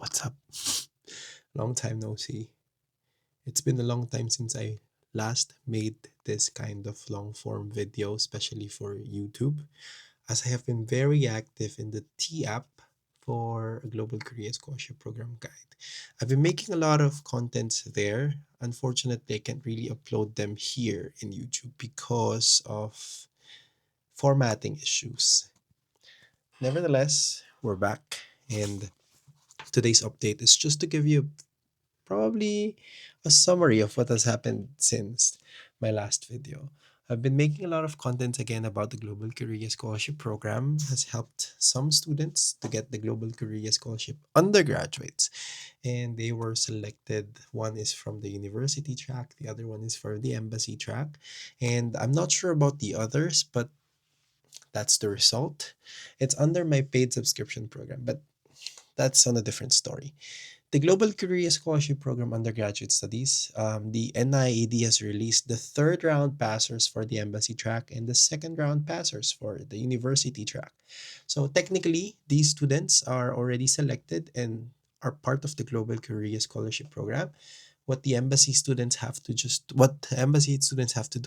What's up? Long time no see. It's been a long time since I last made this kind of long form video, especially for YouTube, as I have been very active in the T app for a Global Korea Scholarship Program Guide. I've been making a lot of contents there. Unfortunately, I can't really upload them here in YouTube because of formatting issues. Nevertheless, we're back, and today's update is just to give you probably a summary of what has happened since my last video. I've been making a lot of content again about the Global Korea Scholarship Program has helped some students to get the Global Korea Scholarship undergraduates, and they were selected. One is from the university track, the other one is for the embassy track, and I'm not sure about the others, but that's the result. It's under my paid subscription program, but that's on a different story. The Global Career Scholarship Program Undergraduate Studies, the NIED has released the third round passers for the embassy track and the second round passers for the university track. So technically, these students are already selected and are part of the Global Career Scholarship Program. What the embassy students have to do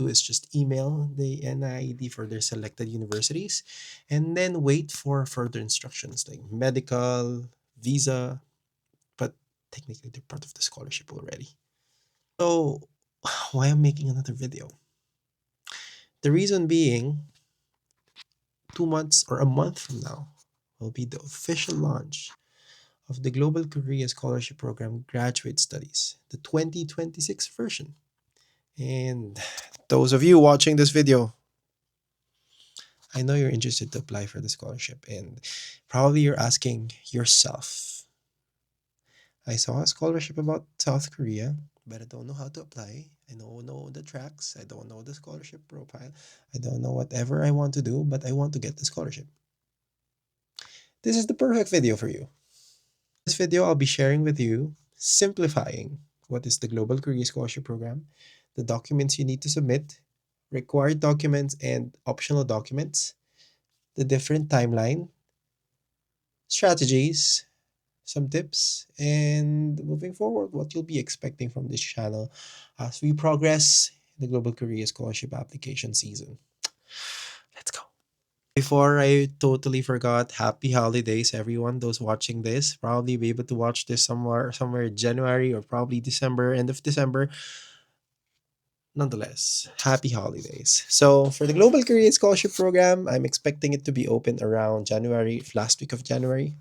is just email the NIED for their selected universities and then wait for further instructions like medical, visa, but technically they're part of the scholarship already. So, why I'm making another video? The reason being, 2 months or a month from now will be the official launch of the Global Korea Scholarship Program Graduate Studies, the 2026 version. And those of you watching this video, I know you're interested to apply for the scholarship, and probably you're asking yourself, I saw a scholarship about South Korea, but I don't know how to apply. I don't know the tracks. I don't know the scholarship profile. I don't know whatever I want to do, but I want to get the scholarship. This is the perfect video for you. In this video, I'll be sharing with you simplifying what is the Global Career Scholarship Program, the documents you need to submit, required documents and optional documents, the different timeline, strategies, some tips, and moving forward, what you'll be expecting from this channel as we progress in the Global Career Scholarship application season. Let's go. Before I totally forgot, happy holidays, everyone. Those watching this probably be able to watch this somewhere January or probably December, end of December. Nonetheless, happy holidays. So for the Global Career Scholarship Program, I'm expecting it to be open around January, last week of January.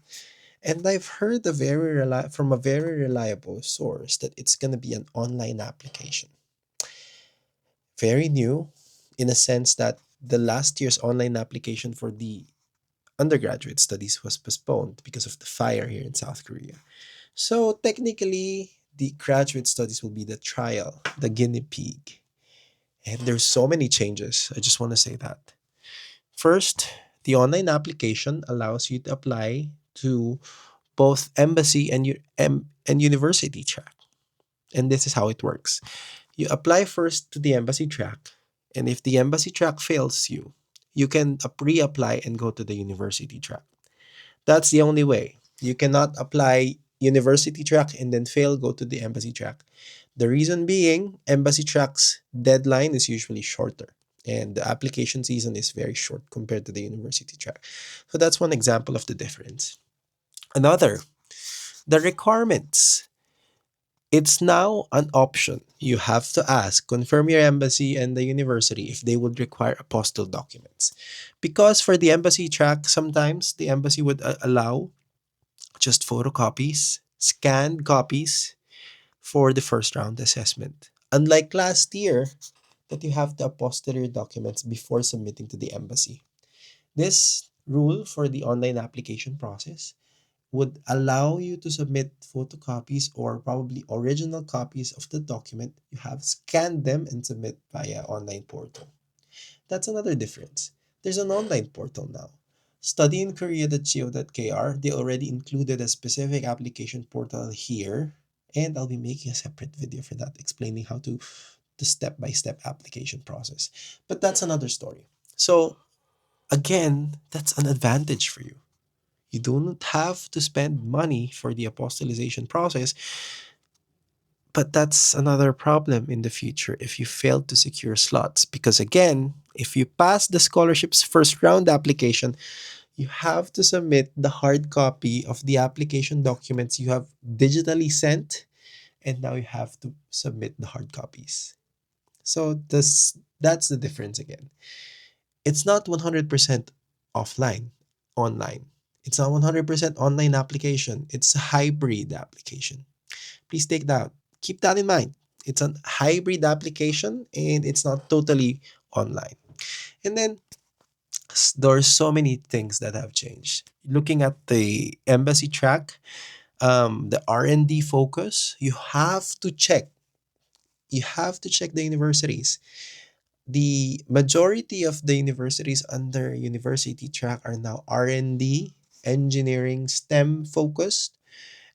And I've heard from a very reliable source that it's going to be an online application. Very new in a sense that the last year's online application for the undergraduate studies was postponed because of the fire here in South Korea. So technically, the graduate studies will be the trial, the guinea pig. And there's so many changes. I just want to say that. First, the online application allows you to apply to both embassy and university track. And this is how it works. You apply first to the embassy track, and if the embassy track fails you, you can reapply and go to the university track. That's the only way. You cannot apply university track and then fail, go to the embassy track. The reason being, embassy track's deadline is usually shorter, and the application season is very short compared to the university track. So that's one example of the difference. Another, the requirements. It's now an option. You have to ask, confirm your embassy and the university if they would require apostille documents. Because for the embassy track, sometimes the embassy would allow just photocopies, scanned copies for the first round assessment. Unlike last year, that you have to apostille your documents before submitting to the embassy. This rule for the online application process would allow you to submit photocopies or probably original copies of the document you have, scanned them and submit via online portal. That's another difference. There's an online portal now. Studyinkorea.go.kr, they already included a specific application portal here, and I'll be making a separate video for that explaining how to the step-by-step application process. But that's another story. So again, that's an advantage for you. You don't have to spend money for the apostolization process, but that's another problem in the future if you fail to secure slots. Because again, if you pass the scholarship's first round application, you have to submit the hard copy of the application documents you have digitally sent, and now you have to submit the hard copies. So that's the difference again. It's not 100% offline, online. It's not 100% online application. It's a hybrid application. Please take that. Keep that in mind. It's a hybrid application and it's not totally online. And then there are so many things that have changed. Looking at the embassy track, the R&D focus, you have to check the universities. The majority of the universities under university track are now R&D, engineering, STEM focused.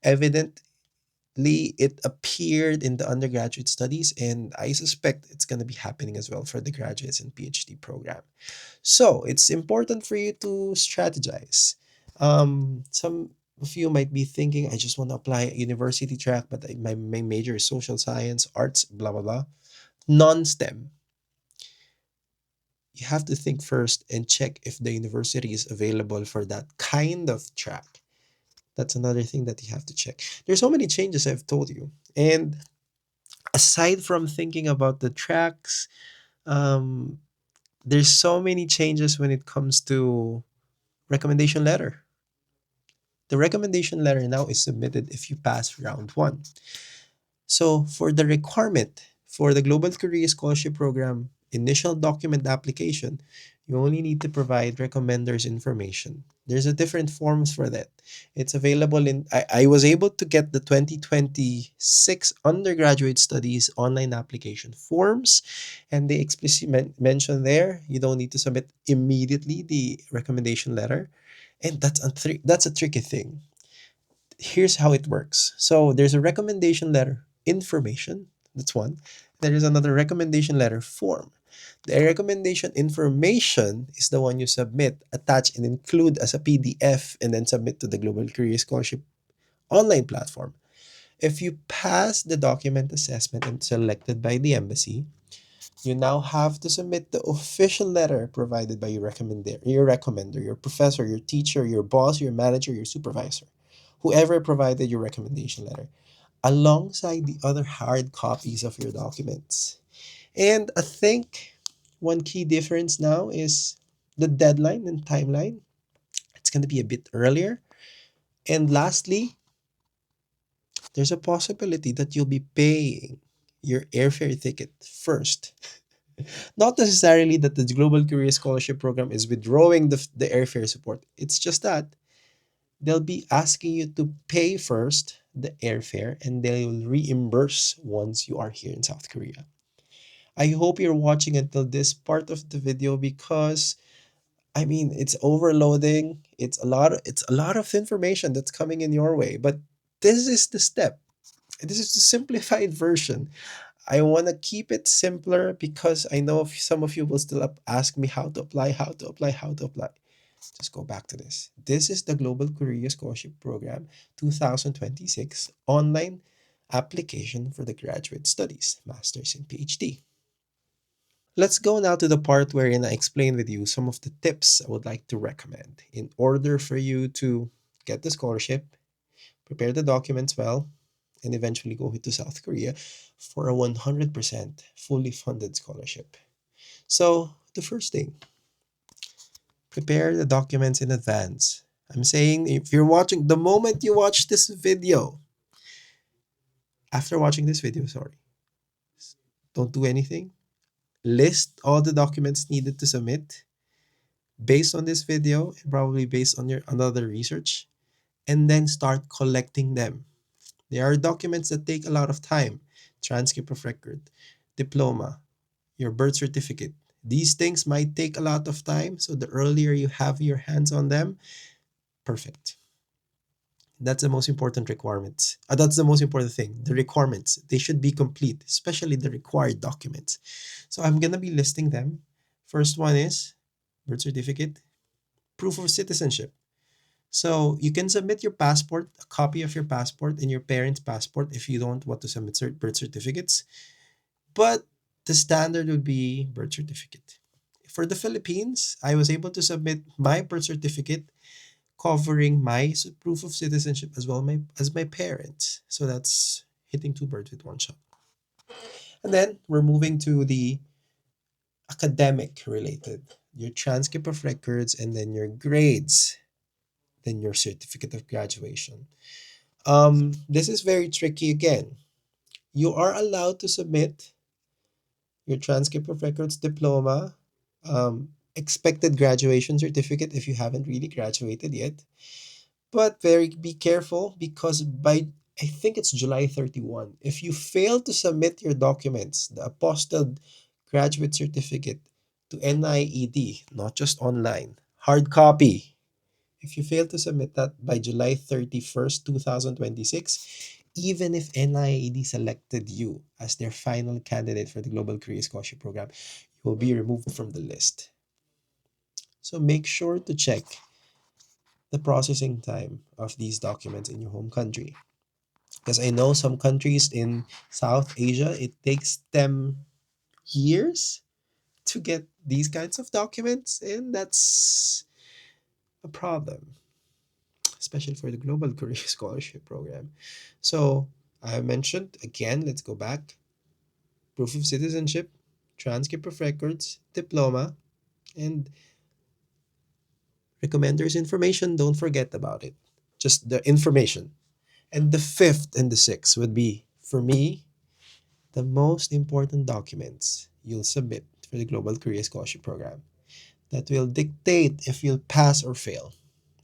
Evidently, it appeared in the undergraduate studies, and I suspect it's going to be happening as well for the graduates and PhD program. So it's important for you to strategize. Some of you might be thinking, I just want to apply a university track, but my major is social science, arts, blah, blah, blah. Non STEM. You have to think first and check if the university is available for that kind of track. That's another thing that you have to check. There's so many changes I've told you. And aside from thinking about the tracks, um, there's so many changes when it comes to recommendation letter. The recommendation letter now is submitted if you pass round one. So for the requirement for the Global Career Scholarship Program initial document application, you only need to provide recommenders information. There's a different forms for that. It's available in I was able to get the 2026 undergraduate studies online application forms, and they explicitly mention there you don't need to submit immediately the recommendation letter. And that's a tricky thing. Here's how it works. So there's a recommendation letter information. That's one. There is another recommendation letter form. The recommendation information is the one you submit, attach, and include as a PDF and then submit to the Global Career Scholarship online platform. If you pass the document assessment and selected by the embassy, you now have to submit the official letter provided by your recommender, your professor, your teacher, your boss, your manager, your supervisor, whoever provided your recommendation letter, alongside the other hard copies of your documents. And I think one key difference now is the deadline and timeline. It's going to be a bit earlier. And lastly, there's a possibility that you'll be paying your airfare ticket first. Not necessarily that the Global Career Scholarship Program is withdrawing the airfare support. It's just that they'll be asking you to pay first the airfare and they'll reimburse once you are here in South Korea. I hope you're watching until this part of the video because I mean it's overloading. It's a lot of information that's coming in your way, but this is the step. This is the simplified version. I want to keep it simpler because I know some of you will still ask me how to apply, how to apply, how to apply. Just go back to this. This is the Global Career Scholarship Program 2026 online application for the graduate studies, master's and PhD. Let's go now to the part wherein I explain with you some of the tips I would like to recommend in order for you to get the scholarship, prepare the documents well, and eventually go to South Korea for a 100% fully funded scholarship. So, the first thing, prepare the documents in advance. I'm saying if you're watching, the moment you watch this video, after watching this video, sorry, don't do anything. List all the documents needed to submit based on this video and probably based on your another research, and then start collecting them. There are documents that take a lot of time: transcript of record, diploma, your birth certificate. These things might take a lot of time, so the earlier you have your hands on them, perfect. That's the most important requirements. That's the most important thing. The requirements, they should be complete, especially the required documents. So I'm going to be listing them. First one is birth certificate, proof of citizenship. So you can submit your passport, a copy of your passport, and your parents' passport if you don't want to submit birth certificates. But the standard would be birth certificate. For the Philippines, I was able to submit my birth certificate covering my proof of citizenship as well as my parents. So that's hitting two birds with one shot. And then we're moving to the academic related, your transcript of records, and then your grades, then your certificate of graduation. This is very tricky again. You are allowed to submit your transcript of records, diploma, expected graduation certificate if you haven't really graduated yet. But very be careful because by I think it's July 31. If you fail to submit your documents, the apostilled graduate certificate to NIED, not just online, hard copy. If you fail to submit that by July 31st, 2026, even if NIED selected you as their final candidate for the Global Career Scholarship Program, you will be removed from the list. So make sure to check the processing time of these documents in your home country. Because I know some countries in South Asia, it takes them years to get these kinds of documents, and that's a problem, especially for the Global Career Scholarship Program. So I mentioned again, let's go back: proof of citizenship, transcript of records, diploma, and recommenders information. Don't forget about it. Just the information. And the fifth and the sixth would be, for me, the most important documents you'll submit for the Global Career Scholarship Program that will dictate if you'll pass or fail: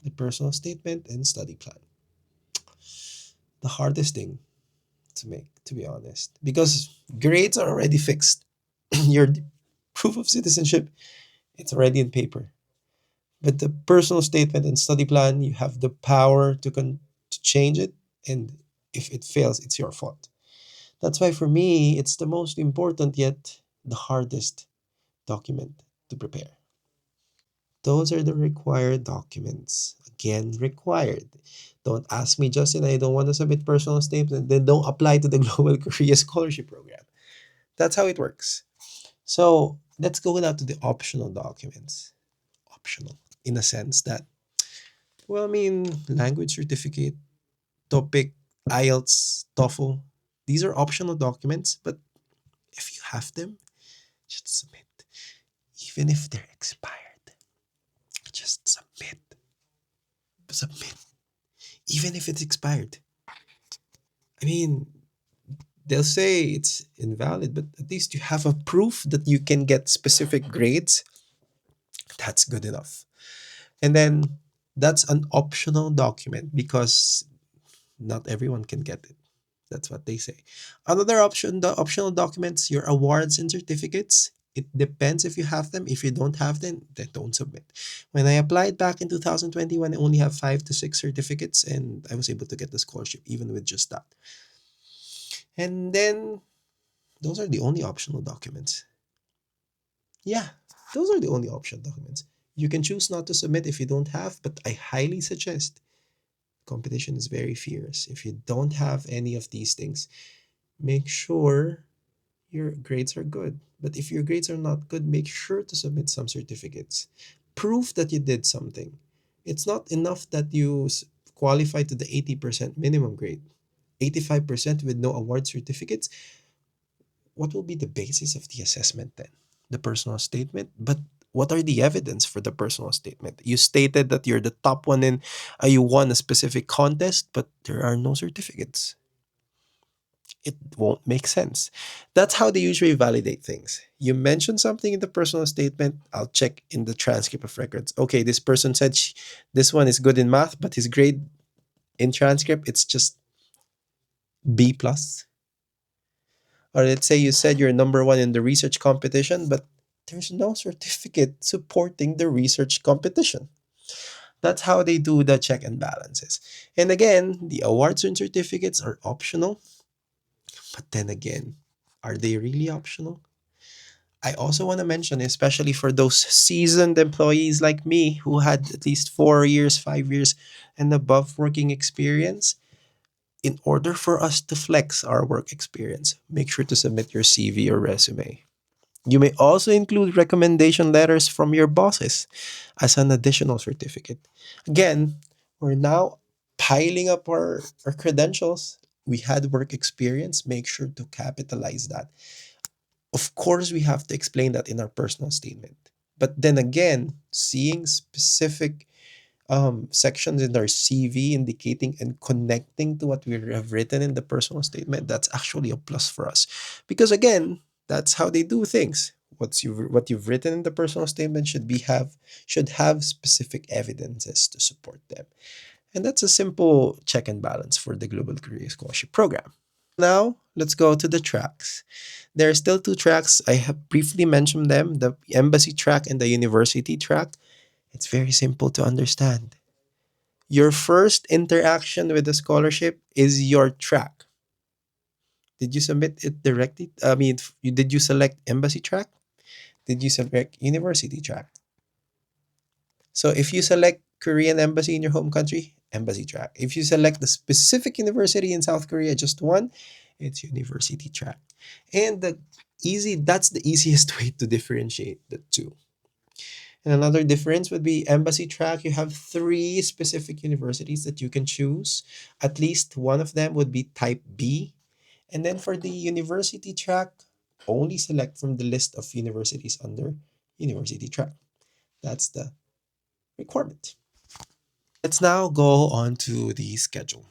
the personal statement and study plan. The hardest thing to make, to be honest, because grades are already fixed. Your proof of citizenship, it's already in paper. But the personal statement and study plan, you have the power to change it, and if it fails, it's your fault. That's why for me, it's the most important yet the hardest document to prepare. Those are the required documents. Again, required. Don't ask me, Justin, I don't want to submit personal statement, then don't apply to the Global Korea Scholarship Program. That's how it works. So let's go now to the optional documents. Optional in a sense that, well, I mean, language certificate, topic, IELTS, TOEFL, these are optional documents, but if you have them, just submit. Even if they're expired, just submit. Submit. Even if it's expired. I mean, they'll say it's invalid, but at least you have a proof that you can get specific grades. That's good enough. And then that's an optional document because not everyone can get it. That's what they say. Another option, the optional documents, your awards and certificates. It depends if you have them. If you don't have them, then don't submit. When I applied back in 2021, I only have 5 to 6 certificates, and I was able to get the scholarship even with just that. And then those are the only optional documents. Yeah, those are the only optional documents. You can choose not to submit if you don't have, but I highly suggest. Competition is very fierce. If you don't have any of these things, make sure your grades are good. But if your grades are not good, make sure to submit some certificates. Proof that you did something. It's not enough that you qualify to the 80% minimum grade. 85% with no award certificates. What will be the basis of the assessment then? The personal statement? But what are the evidence for the personal statement? You stated that you're the top one in, you won a specific contest, but there are no certificates. It won't make sense. That's how they usually validate things. You mention something in the personal statement, I'll check in the transcript of records. Okay, this person said this one is good in math, but his grade in transcript, it's just B plus. Or let's say you said you're number one in the research competition, but there's no certificate supporting the research competition. That's how they do the check and balances. And again, the awards and certificates are optional, but then again, are they really optional? I also want to mention, especially for those seasoned employees like me who had at least 4 years, 5 years, and above working experience, in order for us to flex our work experience, make sure to submit your CV or resume. You may also include recommendation letters from your bosses as an additional certificate. Again, we're now piling up our credentials. We had work experience. Make sure to capitalize that. Of course, we have to explain that in our personal statement. But then again, seeing specific sections in our CV indicating and connecting to what we have written in the personal statement, that's actually a plus for us. Because again, that's how they do things. What you've written in the personal statement should have specific evidences to support them. And that's a simple check and balance for the Global Career Scholarship Program. Now, let's go to the tracks. There are still two tracks. I have briefly mentioned them, the embassy track and the university track. It's very simple to understand. Your first interaction with the scholarship is your track. Did you submit it directly? I mean, did you select embassy track? Did you select university track? So if you select Korean embassy in your home country, embassy track. If you select the specific university in South Korea, just one, it's university track. And that's the easiest way to differentiate the two. And another difference would be embassy track. You have three specific universities that you can choose. At least one of them would be type B. And then for the university track, only select from the list of universities under university track. That's the requirement. Let's now go on to the schedule.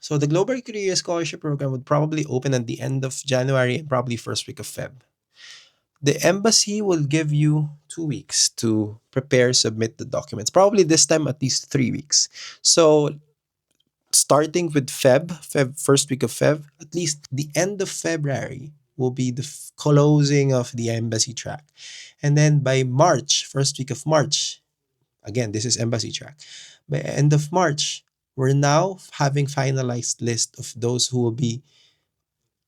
So the Global Career Scholarship Program would probably open at the end of January and probably first week of Feb. The embassy will give you 2 weeks to prepare, submit the documents. Probably this time at least 3 weeks. So starting with first week of Feb, at least the end of February will be the closing of the embassy track. And then by March, first week of March, again, this is embassy track. By end of March, we're now having finalized list of those who will be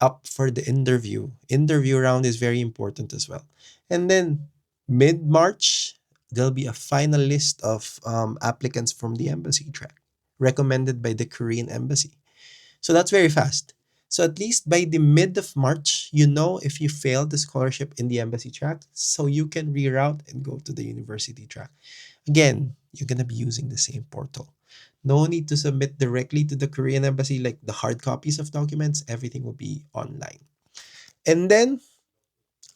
up for the interview. Interview round is very important as well. And then mid March, there'll be a final list of applicants from the embassy track recommended by the Korean embassy. So that's very fast. So at least by the mid of March, you know if you failed the scholarship in the embassy track, so you can reroute and go to the university track. Again, you're going to be using the same portal. No need to submit directly to the Korean embassy like the hard copies of documents. Everything will be online. And then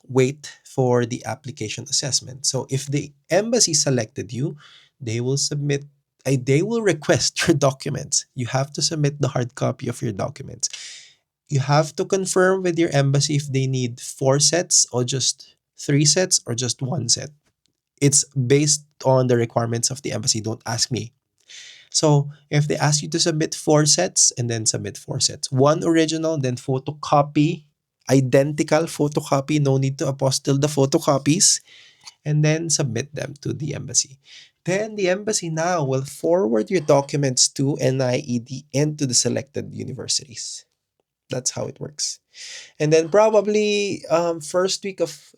wait for the application assessment. So if the embassy selected you, they will submit they will request your documents. You have to submit the hard copy of your documents. You have to confirm with your embassy if they need 4 sets or just 3 sets or just 1 set. It's based on the requirements of the embassy. Don't ask me. So if they ask you to submit 4 sets and then submit 4 sets, one original, then photocopy, identical photocopy, no need to apostille the photocopies, and then submit them to the embassy. Then the embassy now will forward your documents to NIED and to the selected universities. That's how it works. And then probably first week of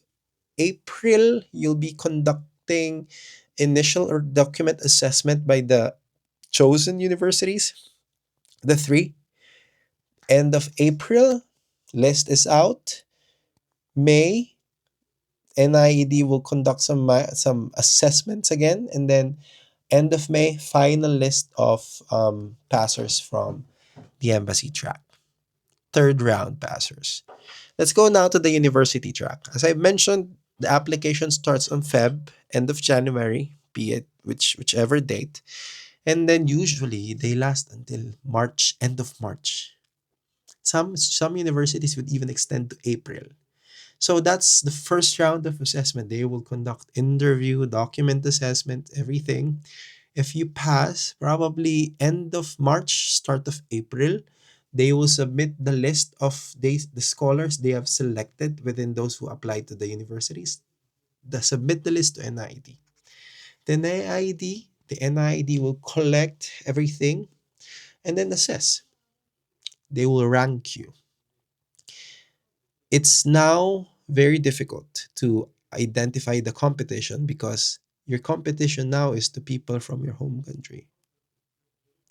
April, you'll be conducting initial or document assessment by the chosen universities, the three. End of April, list is out. May, NIED will conduct some assessments again, and then end of May, final list of passers from the embassy track. Third round passers. Let's go now to the university track. As I mentioned, the application starts on end of January, be it whichever date, and then usually they last until March, end of March. Some universities would even extend to April. So that's the first round of assessment. They will conduct interview, document assessment, everything. If you pass, probably end of March, start of April, they will submit the list of the scholars they have selected within those who applied to the universities. Submit the list to NIED. The NIED will collect everything and then assess. They will rank you. It's now very difficult to identify the competition because your competition now is the people from your home country.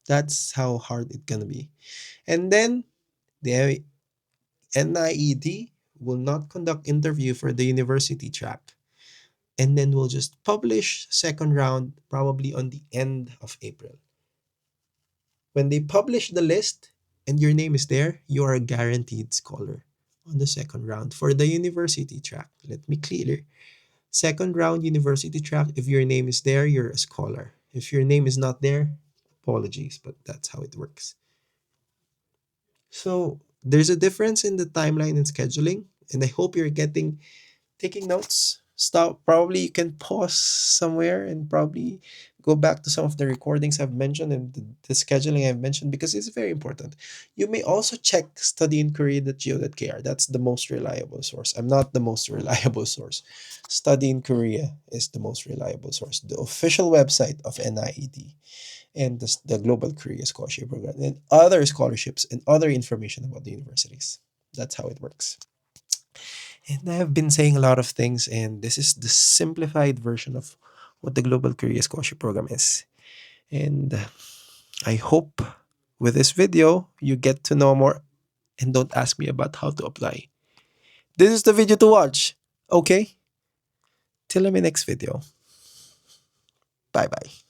That's how hard it's gonna be. And then the NIED will not conduct interview for the university track. And then we'll just publish second round probably on the end of April. When they publish the list and your name is there, you are a guaranteed scholar on the second round for the university track. Let me clear. Second round university track, if your name is there, you're a scholar. If your name is not there, apologies, but that's how it works. So there's a difference in the timeline and scheduling, and I hope you're getting taking notes. Stop. Probably you can pause somewhere and probably go back to some of the recordings I've mentioned and the scheduling I've mentioned because it's very important. You may also check studyinkorea.go.kr. That's the most reliable source. I'm not the most reliable source. Study in Korea is the most reliable source. The official website of NIED and the Global Korea Scholarship Program and other scholarships and other information about the universities. That's how it works. And I have been saying a lot of things, and this is the simplified version of what the Global Career Scholarship Program is. And I hope with this video, you get to know more and don't ask me about how to apply. This is the video to watch. Okay? Till my next video. Bye bye.